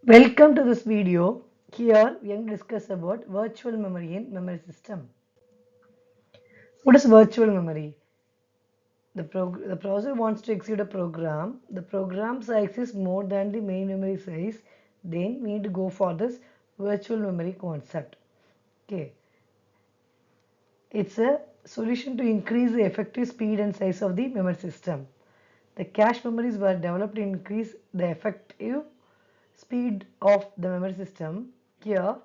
Welcome to this video. Here we are going to discuss about virtual memory in memory system. What is virtual memory? The browser wants to execute a program. The program size is more than the main memory size. Then we need to go for this virtual memory concept. Okay, it's a solution to increase the effective speed and size of the memory system. The cache memories were developed to increase the effective speed of the memory system. Here,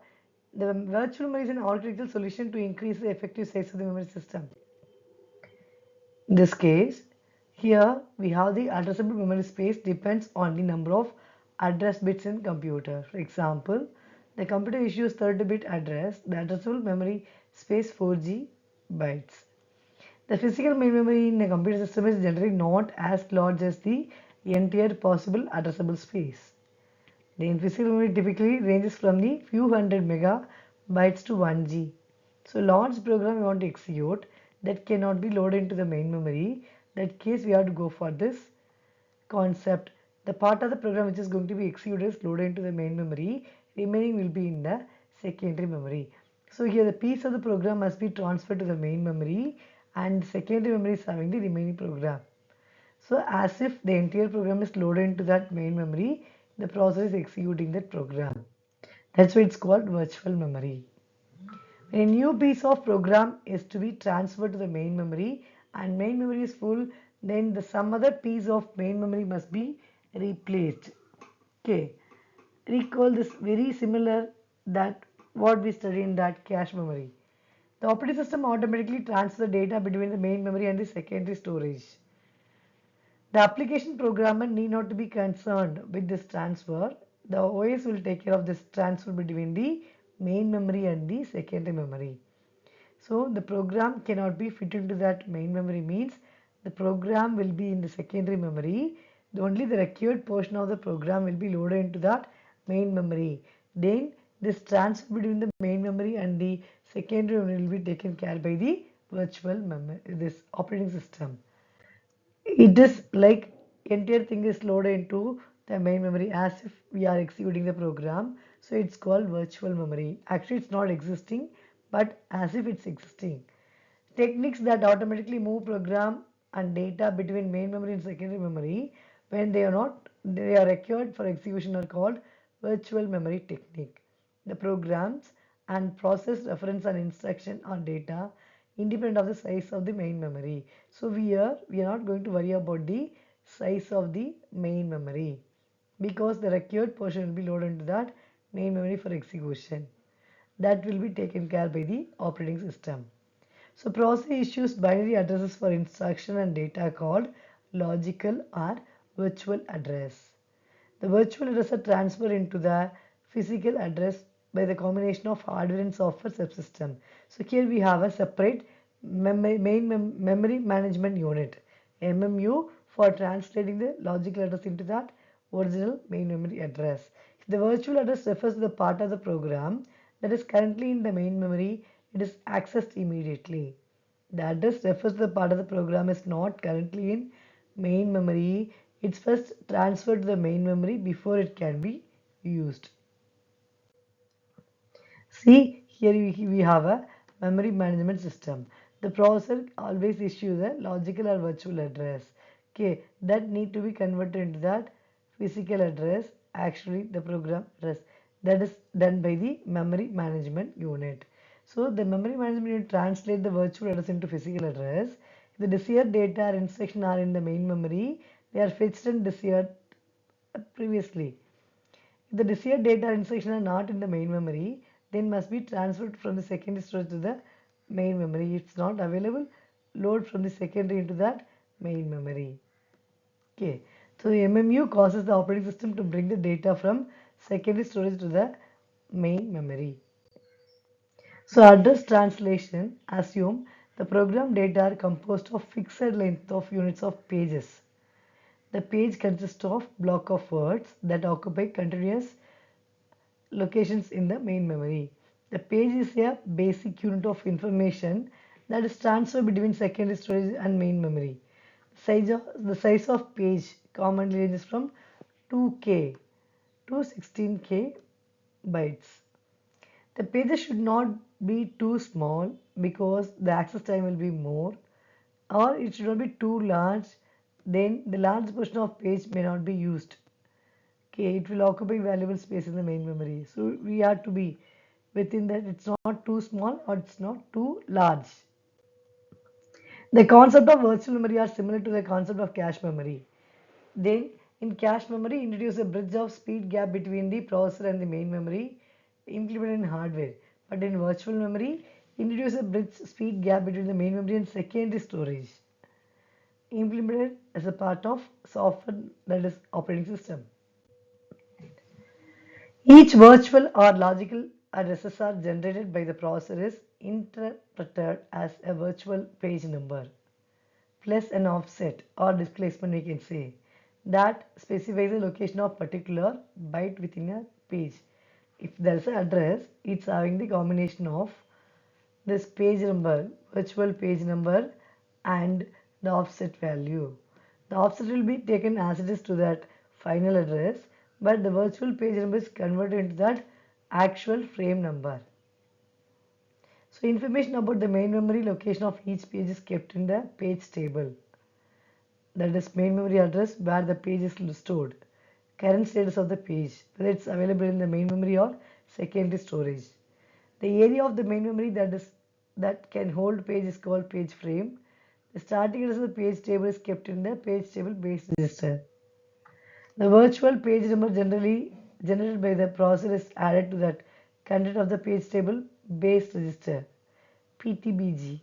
the virtual memory is an architectural solution to increase the effective size of the memory system. In this case, here we have the addressable memory space depends on the number of address bits in computer. For example, the computer issues 30-bit address, the addressable memory space 4G bytes. The physical main memory in a computer system is generally not as large as the entire possible addressable space. The physical memory typically ranges from the few hundred megabytes to 1G. So large program we want to execute that cannot be loaded into the main memory. That case we have to go for this concept. The part of the program which is going to be executed is loaded into the main memory. Remaining will be in the secondary memory. So here the piece of the program must be transferred to the main memory and secondary memory is having the remaining program. So as if the entire program is loaded into that main memory, the process is executing that program. That's why it's called virtual memory. When a new piece of program is to be transferred to the main memory and main memory is full, then some other piece of main memory must be replaced. Okay. Recall this very similar that what we studied in that cache memory. The operating system automatically transfers the data between the main memory and the secondary storage. The application programmer need not to be concerned with this transfer. The OS will take care of this transfer between the main memory and the secondary memory. So the program cannot be fit into that main memory means the program will be in the secondary memory. Only the required portion of the program will be loaded into that main memory. Then this transfer between the main memory and the secondary memory will be taken care by the virtual memory, this operating system. It is like entire thing is loaded into the main memory as if we are executing the program. So it's called virtual memory. Actually, it's not existing, but as if it's existing. Techniques that automatically move program and data between main memory and secondary memory when they are required for execution are called virtual memory technique. The programs and process reference and instruction on data independent of the size of the main memory. So we are not going to worry about the size of the main memory because the required portion will be loaded into that main memory for execution. That will be taken care by the operating system. So processor issues binary addresses for instruction and data called logical or virtual address. The virtual address are transferred into the physical address by the combination of hardware and software subsystem. So here we have a separate memory management unit, MMU, for translating the logical address into that original main memory address. If the virtual address refers to the part of the program that is currently in the main memory, it is accessed immediately. The address refers to the part of the program is not currently in main memory. It's first transferred to the main memory before it can be used. See, here we have a memory management system. The processor always issues a logical or virtual address. Okay, that need to be converted into that physical address, actually the program address. That is done by the memory management unit. So the memory management unit translate the virtual address into physical address. If the desired data or instruction are in the main memory, they are fetched and desired previously. If the desired data or instruction are not in the main memory, then must be transferred from the secondary storage to the main memory. If it's not available, load from the secondary into that main memory. Okay, so the MMU causes the operating system to bring the data from secondary storage to the main memory. So address translation assume the program data are composed of fixed length of units of pages. The page consists of block of words that occupy continuous locations in the main memory. The page is a basic unit of information that is transferred between secondary storage and main memory. The size of page commonly ranges from 2K to 16K bytes. The pages should not be too small because the access time will be more, or it should not be too large, then the large portion of page may not be used. Okay, it will occupy valuable space in the main memory. So we have to be within that, it's not too small or it's not too large. The concept of virtual memory are similar to the concept of cache memory. Then in cache memory, introduce a bridge of speed gap between the processor and the main memory implemented in hardware. But in virtual memory, introduce a bridge speed gap between the main memory and secondary storage implemented as a part of software, that is operating system. Each virtual or logical addresses are generated by the processor is interpreted as a virtual page number plus an offset or displacement, we can say, that specifies the location of particular byte within a page. If there is an address, it's having the combination of this page number, virtual page number, and the offset value. The offset will be taken as it is to that final address, but the virtual page number is converted into that actual frame number. So information about the main memory location of each page is kept in the page table. That is main memory address where the page is stored. Current status of the page, whether it's available in the main memory or secondary storage. The area of the main memory that can hold page is called page frame. The starting address of the page table is kept in the page table base register. The virtual page number generally generated by the processor is added to that content of the page table base register, PTBG.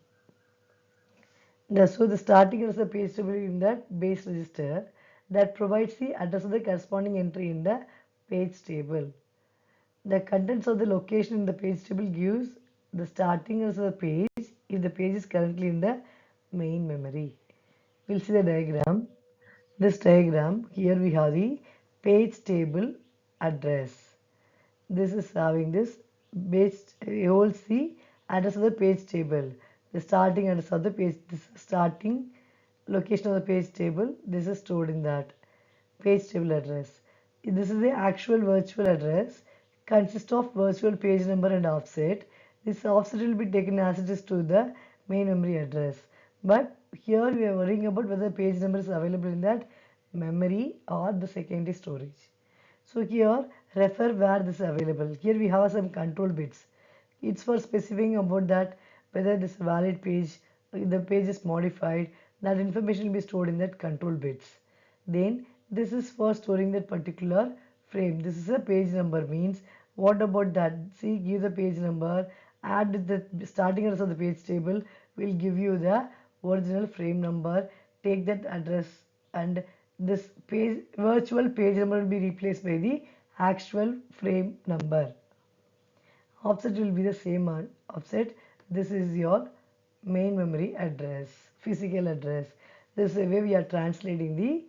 So the starting address of the page table in that base register that provides the address of the corresponding entry in the page table. The contents of the location in the page table gives the starting address of the page if the page is currently in the main memory. We'll see the diagram. This diagram, here we have the page table address. This is having this base holds the address of the page table. The starting address of the page, this starting location of the page table, this is stored in that page table address. This is the actual virtual address, consists of virtual page number and offset. This offset will be taken as it is to the main memory address. But here we are worrying about whether the page number is available in that memory or the secondary storage. So here refer where this is available. Here we have some control bits. It's for specifying about that whether this valid page, the page is modified, that information will be stored in that control bits. Then this is for storing that particular frame. This is a page number, means what about that? See, give the page number, add the starting address of the page table, will give you the original frame number. Take that address and this page virtual page number will be replaced by the actual frame number. Offset will be the same offset. This is your main memory address, physical address. This is the way we are translating the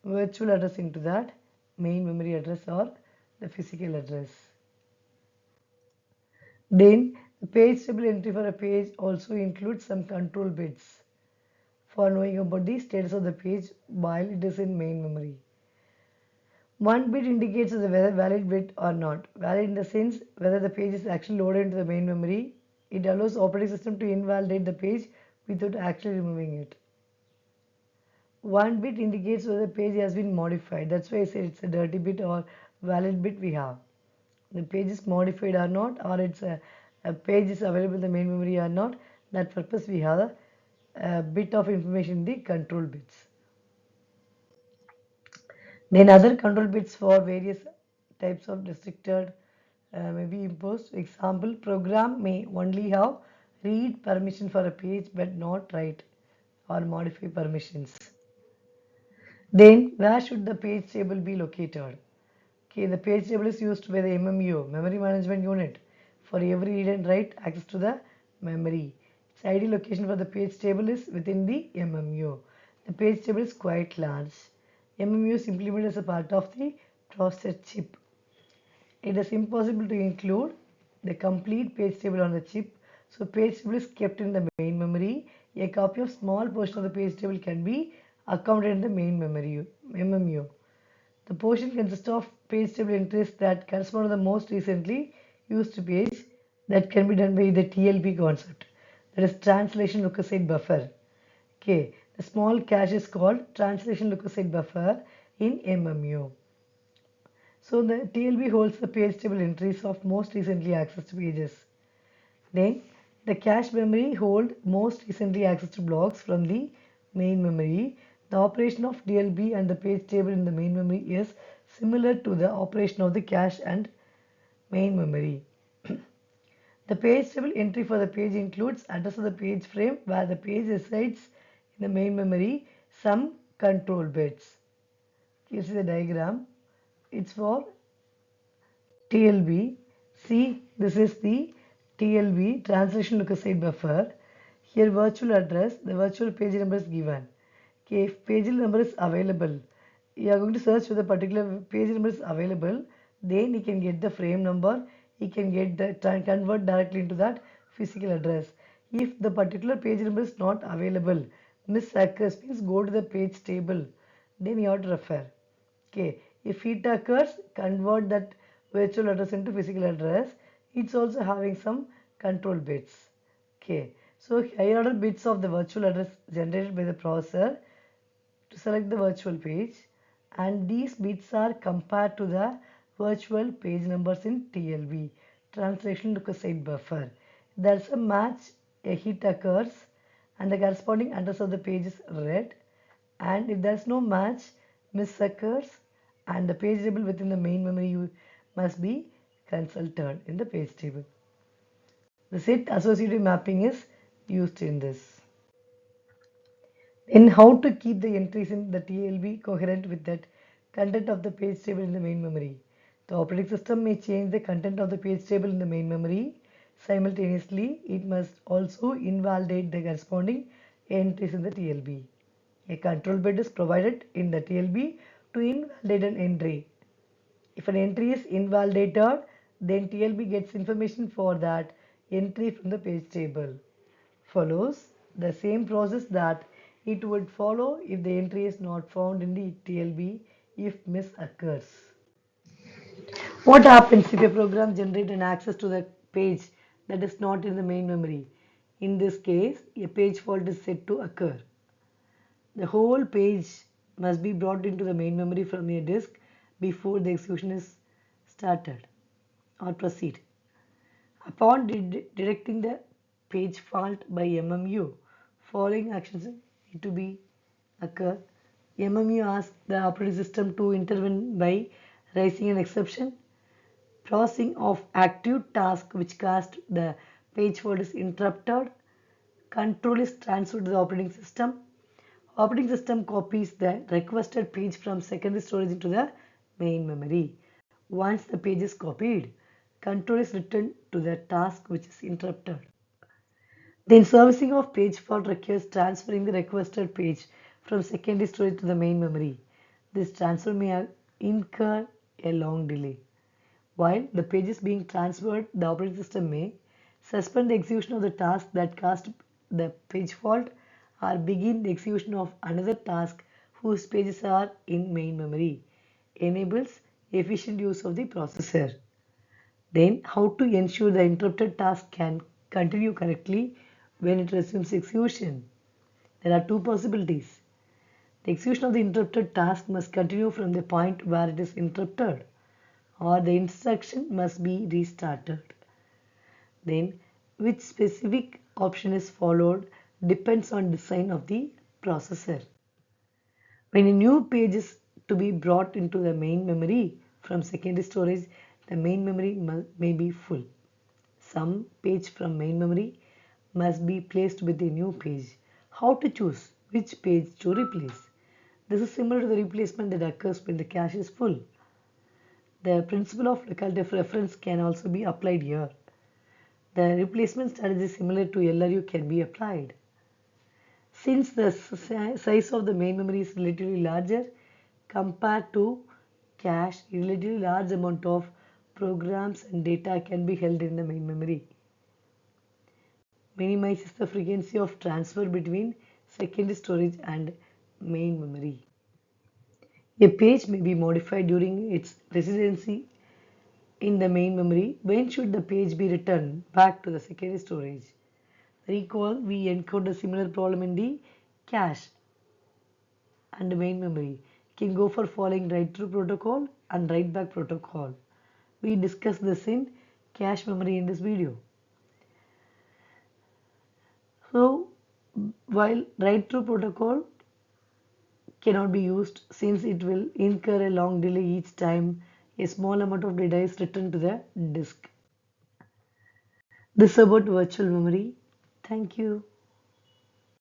virtual address into that main memory address or the physical address. Then the page table entry for a page also includes some control bits for knowing about the status of the page while it is in main memory. One bit indicates whether valid bit or not. Valid in the sense whether the page is actually loaded into the main memory. It allows operating system to invalidate the page without actually removing it. One bit indicates whether the page has been modified. That's why I said it's a dirty bit or valid bit we have. The page is modified or not, or it's a page is available in the main memory or not. That purpose we have a bit of information in the control bits. Then other control bits for various types of restricted may be imposed. Example, program may only have read permission for a page but not write or modify permissions. Then where should the page table be located? Okay, the page table is used by the MMU, Memory Management Unit, for every read and write access to the memory. Its ideal location for the page table is within the MMU. The page table is quite large. MMU is implemented as a part of the processor chip. It is impossible to include the complete page table on the chip, so page table is kept in the main memory. A copy of small portion of the page table can be accommodated in the main memory MMU. The portion consists of page table entries that correspond to the most recently used page. That can be done by the TLB concept, that is translation leukocyte buffer. Okay, the small cache is called translation leukocyte buffer in MMU. So the TLB holds the page table entries of most recently accessed pages. Then the cache memory holds most recently accessed blocks from the main memory. The operation of TLB and the page table in the main memory is similar to the operation of the cache and main memory. The page table entry for the page includes address of the page frame where the page resides in the main memory, some control bits. You see the diagram. It's for TLB. See, this is the TLB, translation leukocyte buffer. Here virtual address, the virtual page number is given. Okay, if page number is available, you are going to search for the particular page number is available, then you can get the frame number, you can get the convert directly into that physical address. If the particular page number is not available, miss occurs means go to the page table, then you have to refer. Okay, if it occurs, convert that virtual address into physical address. It's also having some control bits. Okay, so higher order bits of the virtual address generated by the processor to select the virtual page, and these bits are compared to the virtual page numbers in TLB, translation leukocyte buffer. There's a match, a hit occurs, and the corresponding address of the page is read, and if there's no match, miss occurs, and the page table within the main memory must be consulted in the page table. The set associative mapping is used in this. In how to keep the entries in the TLB coherent with that content of the page table in the main memory. The operating system may change the content of the page table in the main memory. Simultaneously, it must also invalidate the corresponding entries in the TLB. A control bit is provided in the TLB to invalidate an entry. If an entry is invalidated, then TLB gets information for that entry from the page table. Follows the same process that it would follow if the entry is not found in the TLB if miss occurs. What happens if a program generates an access to the page that is not in the main memory? In this case, a page fault is said to occur. The whole page must be brought into the main memory from a disk before the execution is started or proceed. Upon detecting the page fault by MMU, following actions need to be occur. MMU asks the operating system to intervene by raising an exception. Processing of active task which caused the page fault is interrupted. Control is transferred to the operating system. Operating system copies the requested page from secondary storage into the main memory. Once the page is copied, control is returned to the task which is interrupted. Then servicing of page fault requires transferring the requested page from secondary storage to the main memory. This transfer may incur a long delay. While the page is being transferred, the operating system may suspend the execution of the task that caused the page fault or begin the execution of another task whose pages are in main memory. Enables efficient use of the processor. Then, how to ensure the interrupted task can continue correctly when it resumes execution? There are two possibilities. The execution of the interrupted task must continue from the point where it is interrupted, or the instruction must be restarted. Then, which specific option is followed depends on design of the processor. When a new page is to be brought into the main memory from secondary storage, the main memory may be full. Some page from main memory must be placed with a new page. How to choose which page to replace? This is similar to the replacement that occurs when the cache is full. The principle of locality of reference can also be applied here. The replacement strategy similar to LRU can be applied. Since the size of the main memory is relatively larger compared to cache, a relatively large amount of programs and data can be held in the main memory. Minimizes the frequency of transfer between secondary storage and main memory. A page may be modified during its residency in the main memory. When should the page be returned back to the secondary storage? Recall, we encountered a similar problem in the cache and main memory. Can go for following write through protocol and write back protocol. We discussed this in cache memory in this video. So while write through protocol cannot be used since it will incur a long delay each time a small amount of data is written to the disk. This about virtual memory. Thank you.